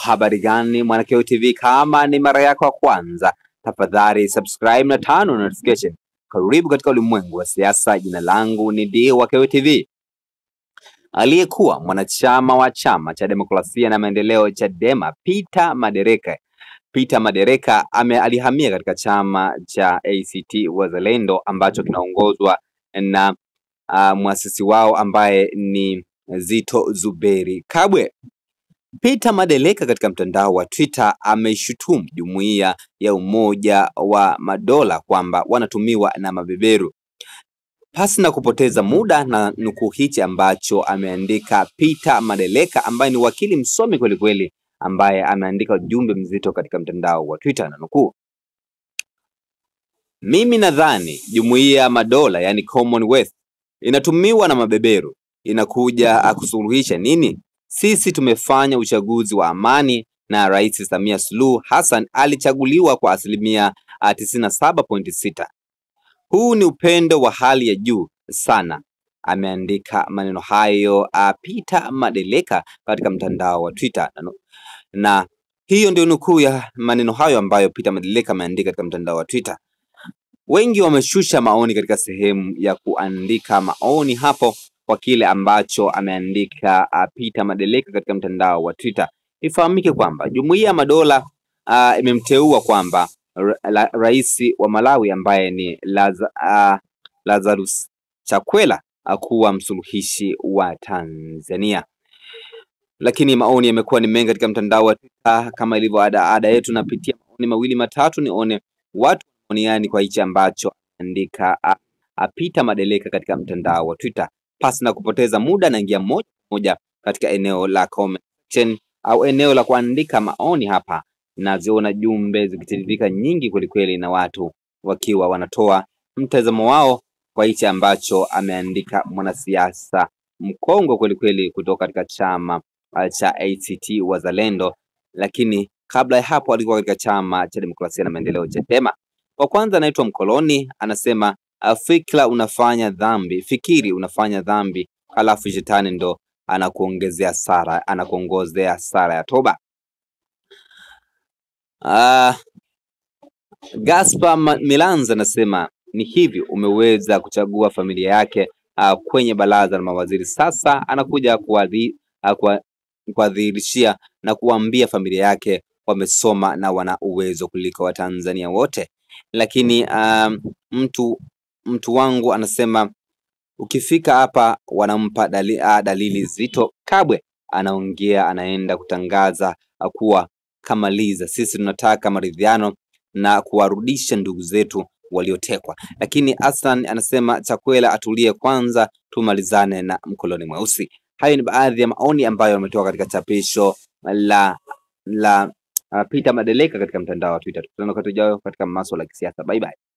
Habari gani Mwanakeo TV? Kama ni mara yako ya kwanza, tafadhali subscribe na turn on notification. Karibu katika ulimwengu wa siasa. Jina langu ni Mwanakeo TV. Aliyekuwa mwanachama wa chama cha demokrasia na maendeleo Chadema, Peter Madereka alihamia katika chama cha ACT Wazalendo ambacho kinaongozwa na muasisi wao ambaye ni Zitto Zuberi Kabwe. Peter Madereka katika mtandao wa Twitter ameishutumu Jumuiya ya Umoja wa Madola kwamba wanatumiwa na mabeberu. Pasi na kupoteza muda, na nukuu hichi ambacho ameandika Peter Madereka ambaye ni wakili msomi kweli kweli, ambaye ameandika ujumbe mzito katika mtandao wa Twitter, na nukuu: mimi nadhani Jumuiya ya Madola yani Commonwealth inatumiwa na mabeberu. Inakuja kusuluhisha nini? Sisi tumefanya uchaguzi wa amani na Rais Samia Suluhu Hassan alichaguliwa kwa 97.6%. Huu ni upendo wa hali ya juu sana. Ameandika maneno hayo Peter Madereka katika mtandao wa Twitter, na hiyo ndio nukuu ya maneno hayo ambayo Peter Madereka ameandika katika mtandao wa Twitter. Wengi wameshusha maoni katika sehemu ya kuandika maoni hapo kwa kile ambacho ameandika Peter Madereka katika mtandao wa Twitter. Ifahamike kwamba Jumuiya ya Madola imemteua kwamba rais wa Malawi ambaye ni Lazarus Chakwera kuwa msuluhishi wa Tanzania. Lakini maoni yamekuwa ni mengi katika mtandao wa Twitter. Kama ilivyo ada yetu, napitia maoni mawili matatu nione watu maoni kwa hichi ambacho ameandika Peter Madereka katika mtandao wa Twitter. Pasi na kupoteza muda, naingia moja katika eneo la comment section au eneo la kuandika maoni hapa. Naziona jumbe zikitiririka nyingi kweli kweli, na watu wakiwa wanatoa mtazamo wao kwa hichi ambacho ameandika mwanasiasa mkongwe kweli kweli kutoka katika chama cha ACT Wazalendo. Lakini kabla ya hapo alikuwa katika chama cha demokrasia na maendeleo Chadema. Kwa kwanza anaitwa Mkoloni, anasema fikiri unafanya dhambi, halafu shetani ndo anakuongezea sara ya toba. Gaspar Milanza anasema ni hivi, umeweza kuchagua familia yake kwenye baraza la mawaziri, sasa anakuja kuadhirishia na kuambia familia yake wamesoma na wana uwezo kuliko Watanzania wote. Lakini mtu wangu anasema ukifika hapa wanampa dalili Zitto Kabwe anaongea, anaenda kutangaza kuwa kamaliza, sisi tunataka maridhiano na kuwarudisha ndugu zetu waliotekwa. Lakini Hassan anasema Chakwera atulie kwanza, tumalizane na mkoloni mweusi. Hayo ni baadhi ya maoni ambayo yametoka katika chapisho la Peter Madereka katika mtandao wa Twitter. Tukutane wakati ujao katika masuala ya kisiasa. Bye bye.